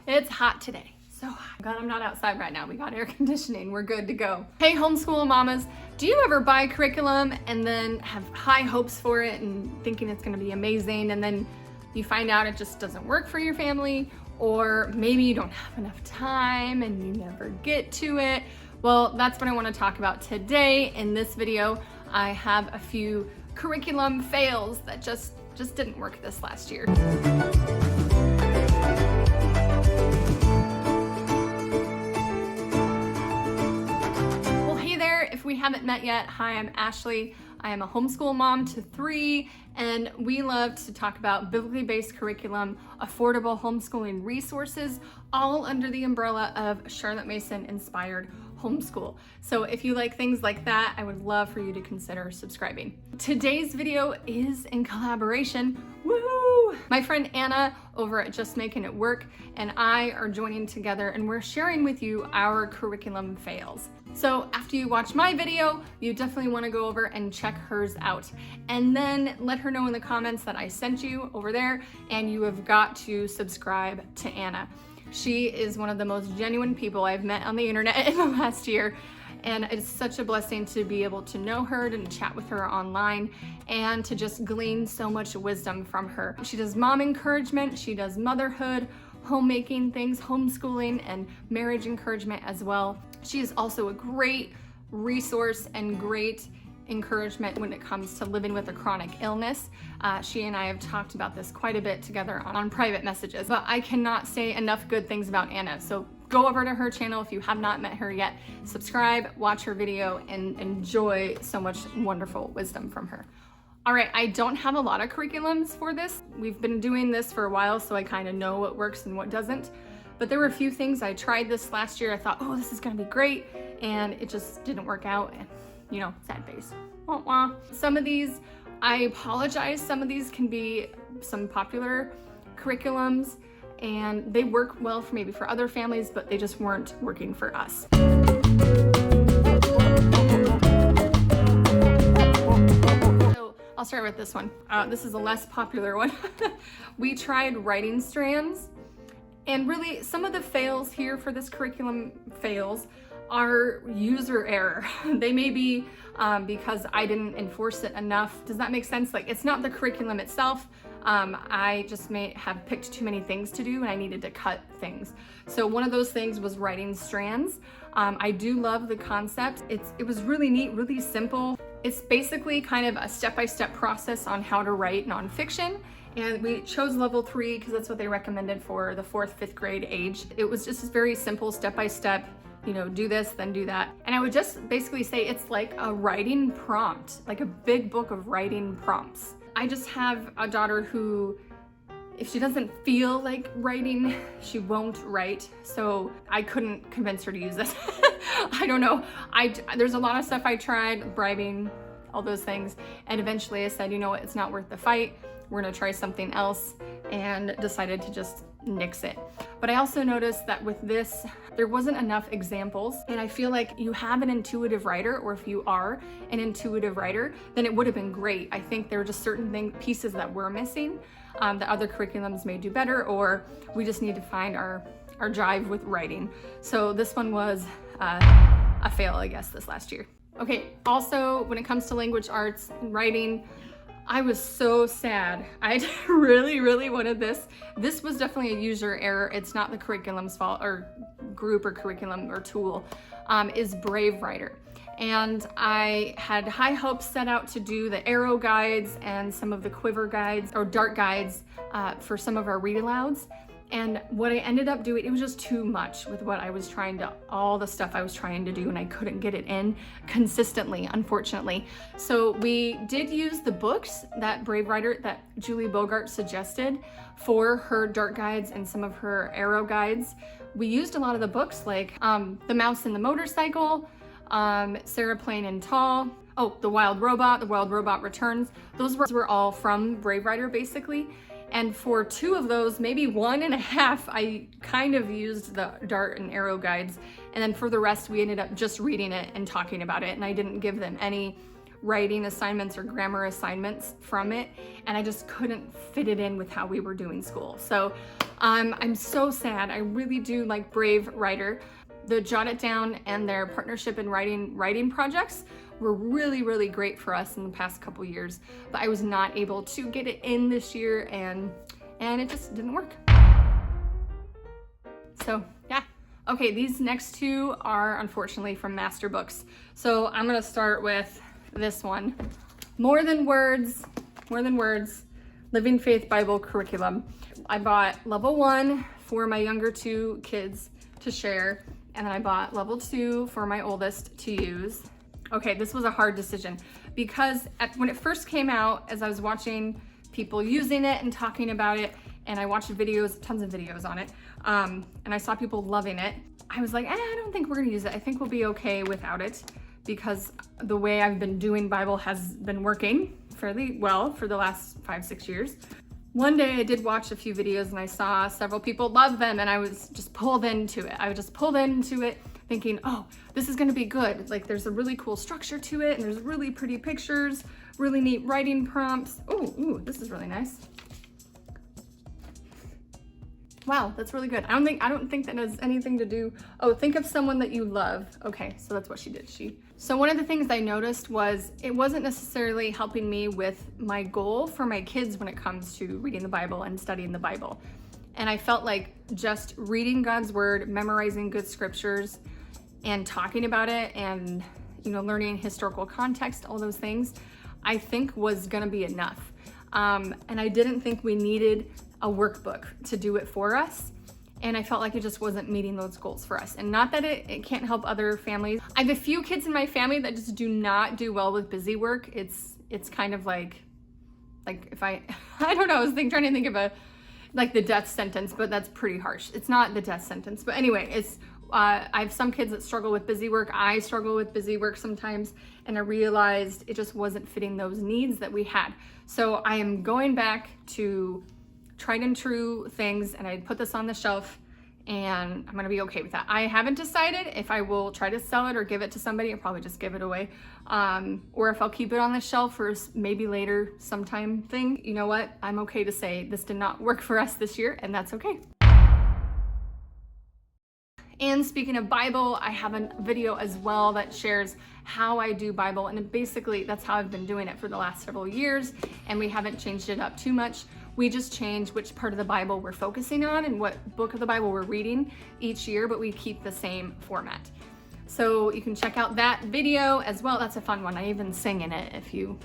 It's hot today. So hot. God, I'm not outside right now. We got air conditioning. We're good to go. Hey, homeschool mamas, do you ever buy curriculum and then have high hopes for it and thinking it's gonna be amazing, and then you find out it just doesn't work for your family, or maybe you don't have enough time and you never get to it? Well, that's what I want to talk about today. In this video, I have a few curriculum fails that just didn't work this last year. If we haven't met yet, hi, I'm Ashley. I am a homeschool mom to 3, and we love to talk about biblically based curriculum, affordable homeschooling resources, all under the umbrella of Charlotte Mason inspired homeschool. So if you like things like that, I would love for you to consider subscribing. Today's video is in collaboration. Woo! My friend Anna over at Just Making It Work and I are joining together, and we're sharing with you our curriculum fails. So after you watch my video, you definitely want to go over and check hers out, and then let her know in the comments that I sent you over there, and you have got to subscribe to Anna. She is one of the most genuine people I've met on the internet in the last year, and it's such a blessing to be able to know her and chat with her online and to just glean so much wisdom from her. She does mom encouragement, she does motherhood, homemaking things, homeschooling, and marriage encouragement as well. She is also a great resource and great encouragement when it comes to living with a chronic illness. She and I have talked about this quite a bit together on private messages, but I cannot say enough good things about Anna. So go over to her channel if you have not met her yet, subscribe, watch her video, and enjoy so much wonderful wisdom from her. All right, I don't have a lot of curriculums for this. We've been doing this for a while, so I kind of know what works and what doesn't. But there were a few things I tried this last year. I thought, oh, this is gonna be great, and it just didn't work out. And you know, sad face. Wah, wah. Some of these, I apologize, some of these can be some popular curriculums, and they work well for maybe for other families, but they just weren't working for us. So I'll start with this one. This is a less popular one. We tried writing strands, and really some of the fails here for this curriculum fails are user error. They may be because I didn't enforce it enough. Does that make sense? Like, it's not the curriculum itself. I just may have picked too many things to do and I needed to cut things. So one of those things was writing strands. I do love the concept. It was really neat, really simple. It's basically kind of a step-by-step process on how to write nonfiction. And we chose level 3 because that's what they recommended for the 4th, 5th grade age. It was just very simple, step-by-step, you know, do this, then do that. And I would just basically say it's like a writing prompt, like a big book of writing prompts. I just have a daughter who, if she doesn't feel like writing, she won't write. So I couldn't convince her to use this. I don't know. There's a lot of stuff I tried, bribing, all those things. And eventually I said, you know what, it's not worth the fight. We're gonna try something else, and decided to just nix it. But I also noticed that with this, there wasn't enough examples, and I feel like you have an intuitive writer, or if you are an intuitive writer, then it would have been great. I think there were just certain pieces that were missing that other curriculums may do better, or we just need to find our drive with writing. So this one was a fail, I guess, this last year. Okay, also when it comes to language arts and writing, I was so sad. I really, really wanted this. This was definitely a user error. It's not the curriculum's fault, or group or curriculum or tool, is Brave Writer. And I had high hopes set out to do the arrow guides and some of the quiver guides or dart guides for some of our read alouds. And what I ended up doing, it was just too much with what I was trying to, all the stuff I was trying to do, and I couldn't get it in consistently, unfortunately. So we did use the books that Brave Writer, that Julie Bogart suggested for her dart guides and some of her arrow guides. We used a lot of the books, like The Mouse and the Motorcycle, Sarah Plain and Tall, oh, The Wild Robot Returns. Those were all from Brave Writer, basically. And for 2 of those, maybe 1.5, I kind of used the dart and arrow guides. And then for the rest, we ended up just reading it and talking about it. And I didn't give them any writing assignments or grammar assignments from it. And I just couldn't fit it in with how we were doing school. So I'm so sad. I really do like Brave Writer. The Jot It Down and their partnership in writing projects were really, really great for us in the past couple years, but I was not able to get it in this year, and it just didn't work. So yeah. Okay, these next two are unfortunately from Master Books. So I'm gonna start with this one. More Than Words, Living Faith Bible Curriculum. I bought level 1 for my younger 2 kids to share, and then I bought level 2 for my oldest to use. Okay, this was a hard decision because when it first came out, as I was watching people using it and talking about it, and I watched videos, tons of videos on it, and I saw people loving it, I was like, I don't think we're gonna use it. I think we'll be okay without it because the way I've been doing Bible has been working fairly well for the last 5-6 years. One day I did watch a few videos and I saw several people love them, and I was just pulled into it. I was just pulled into it thinking, oh, this is gonna be good. Like, there's a really cool structure to it, and there's really pretty pictures, really neat writing prompts. Ooh, this is really nice. Wow, that's really good. I don't think that has anything to do. Oh, think of someone that you love. Okay, so that's what she did. So one of the things I noticed was it wasn't necessarily helping me with my goal for my kids when it comes to reading the Bible and studying the Bible. And I felt like just reading God's word, memorizing good scriptures, and talking about it, and learning historical context, all those things, I think was gonna be enough. And I didn't think we needed a workbook to do it for us, and I felt like it just wasn't meeting those goals for us. And not that it can't help other families. I have a few kids in my family that just do not do well with busy work. It's kind of like if I don't know, I was trying to think of the death sentence, but that's pretty harsh. It's not the death sentence, but anyway, it's I have some kids that struggle with busy work. I struggle with busy work sometimes, and I realized it just wasn't fitting those needs that we had. So I am going back to tried and true things, and I put this on the shelf, and I'm gonna be okay with that. I haven't decided if I will try to sell it or give it to somebody. I'll probably just give it away, or if I'll keep it on the shelf for maybe later sometime thing. You know what? I'm okay to say this did not work for us this year, and that's okay. And speaking of Bible, I have a video as well that shares how I do Bible, and basically that's how I've been doing it for the last several years, and we haven't changed it up too much. We just change which part of the Bible we're focusing on and what book of the Bible we're reading each year, but we keep the same format. So you can check out that video as well. That's a fun one. I even sing in it if you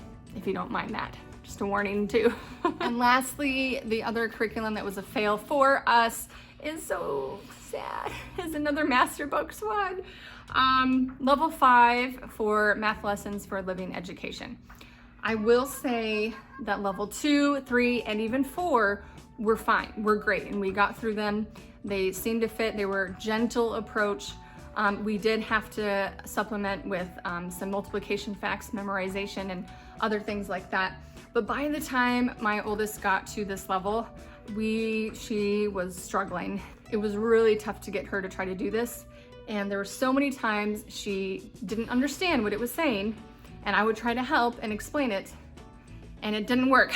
don't mind that. Just a warning too. And lastly, the other curriculum that was a fail for us is so sad, is another Master Books one. Level 5 for math lessons for living education. I will say that level 2, 3, and even 4 were fine, were great, and we got through them. They seemed to fit. They were gentle approach. We did have to supplement with some multiplication facts, memorization, and other things like that. But by the time my oldest got to this level, she was struggling. It was really tough to get her to try to do this. And there were so many times she didn't understand what it was saying, and I would try to help and explain it, and it didn't work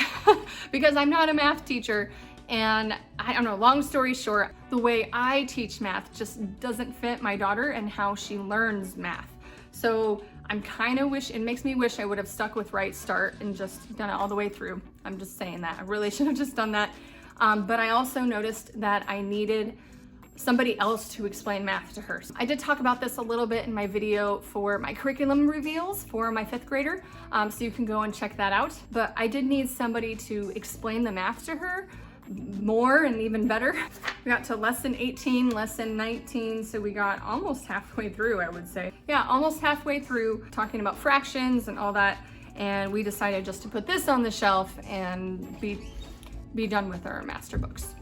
because I'm not a math teacher. And I don't know, long story short, the way I teach math just doesn't fit my daughter and how she learns math. So I'm kind of it makes me wish I would have stuck with Right Start and just done it all the way through. I'm just saying that. I really should have just done that. But I also noticed that I needed somebody else to explain math to her. I did talk about this a little bit in my video for my curriculum reveals for my 5th grader, so you can go and check that out. But I did need somebody to explain the math to her more and even better. We got to lesson 18, lesson 19, so we got almost halfway through, I would say. Yeah, almost halfway through talking about fractions and all that, and we decided just to put this on the shelf and be done with our Master Books.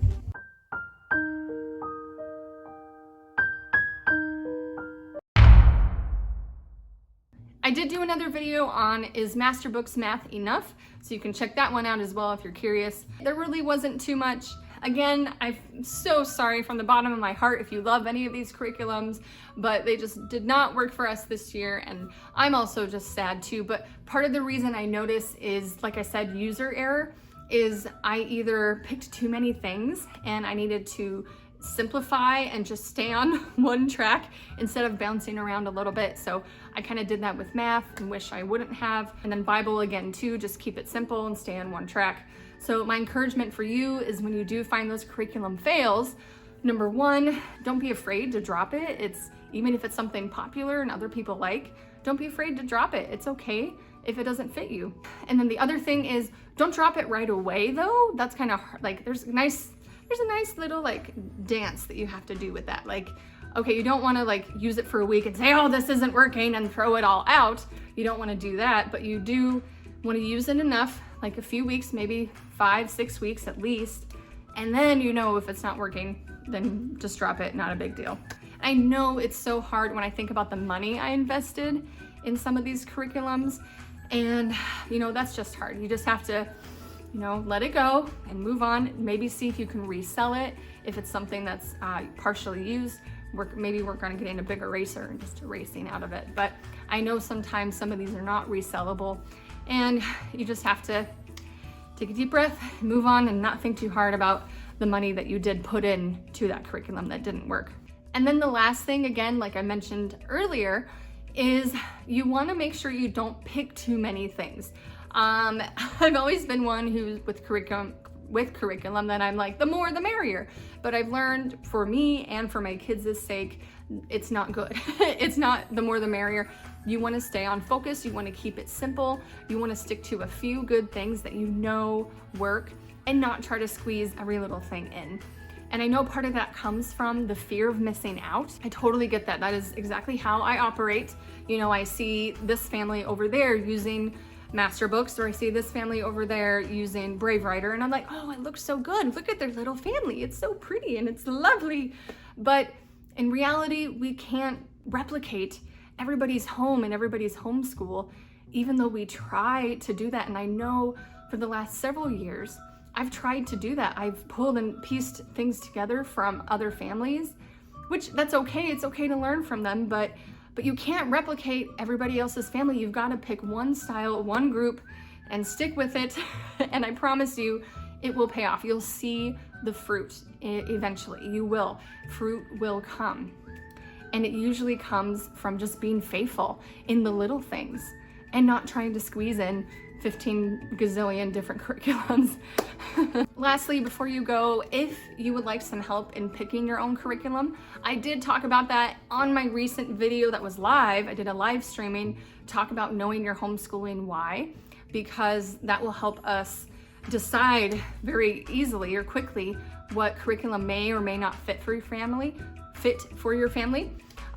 I did do another video on Is Master Books Math Enough? So you can check that one out as well if you're curious. There really wasn't too much. Again, I'm so sorry from the bottom of my heart if you love any of these curriculums, but they just did not work for us this year, and I'm also just sad too. But part of the reason I notice is, like I said, user error. is I either picked too many things and I needed to simplify and just stay on one track instead of bouncing around a little bit. So I kind of did that with math and wish I wouldn't have. And then Bible again too, just keep it simple and stay on one track. So my encouragement for you is when you do find those curriculum fails, number one, don't be afraid to drop it. Even if it's something popular and other people like, don't be afraid to drop it. It's okay if it doesn't fit you. And then the other thing is, don't drop it right away though. That's kind of like, there's a nice little like dance that you have to do with that. Like, okay, you don't want to like use it for a week and say, oh, this isn't working, and throw it all out. You don't want to do that, but you do want to use it enough, like a few weeks, maybe 5-6 weeks at least. And then, you know, if it's not working, then just drop it, not a big deal. I know it's so hard when I think about the money I invested in some of these curriculums, and you know, that's just hard. You just have to, you know, let it go and move on. Maybe see if you can resell it if it's something that's partially used. Maybe work on getting a big eraser and just erasing out of it. But I know sometimes some of these are not resellable, and you just have to take a deep breath, move on, and not think too hard about the money that you did put in to that curriculum that didn't work. And then the last thing, again, like I mentioned earlier, is you want to make sure you don't pick too many things. I've always been one who with curriculum that I'm like, the more the merrier. But I've learned, for me and for my kids' sake, it's not good. It's not the more the merrier. You want to stay on focus. You want to keep it simple. You want to stick to a few good things that you know work and not try to squeeze every little thing in. And I know part of that comes from the fear of missing out. I totally get that. That is exactly how I operate. You know, I see this family over there using master books, or I see this family over there using Brave Writer, and I'm like, oh, it looks so good. Look at their little family. It's so pretty and it's lovely. But in reality, we can't replicate everybody's home and everybody's homeschool, even though we try to do that. And I know for the last several years, I've tried to do that. I've pulled and pieced things together from other families, which that's okay. It's okay to learn from them, but you can't replicate everybody else's family. You've got to pick one style, one group, and stick with it. And I promise you, it will pay off. You'll see the fruit eventually. You will. Fruit will come. And it usually comes from just being faithful in the little things and not trying to squeeze in 15 gazillion different curriculums. Lastly, before you go, if you would like some help in picking your own curriculum, I did talk about that on my recent video that was live. I did a live streaming, talk about knowing your homeschooling why, because that will help us decide very easily or quickly what curriculum may or may not fit for your family.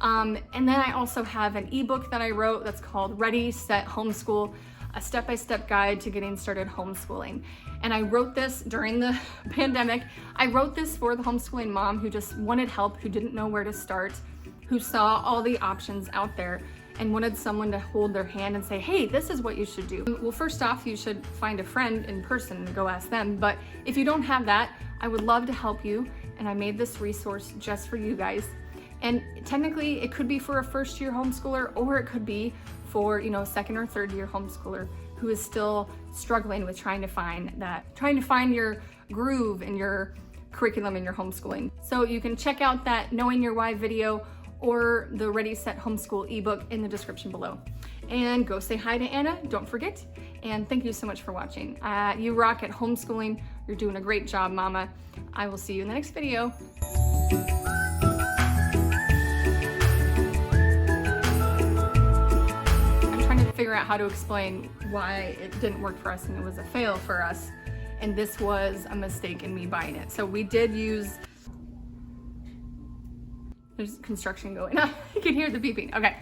And then I also have an ebook that I wrote that's called Ready, Set, Homeschool, a step-by-step guide to getting started homeschooling. And I wrote this during the pandemic. I wrote this for the homeschooling mom who just wanted help, who didn't know where to start, who saw all the options out there and wanted someone to hold their hand and say, hey, this is what you should do. Well, first off, you should find a friend in person and go ask them. But if you don't have that, I would love to help you. And I made this resource just for you guys. And technically it could be for a first-year homeschooler, or it could be for, you know, second or third year homeschooler who is still struggling with trying to find your groove in your curriculum in your homeschooling. So you can check out that Knowing Your Why video or the Ready, Set, Homeschool ebook in the description below. And go say hi to Anna, don't forget. And thank you so much for watching. You rock at homeschooling. You're doing a great job, Mama. I will see you in the next video. Figure out how to explain why it didn't work for us and it was a fail for us, and this was a mistake in me buying it. So we did use, there's construction going on. You can hear the beeping. Okay.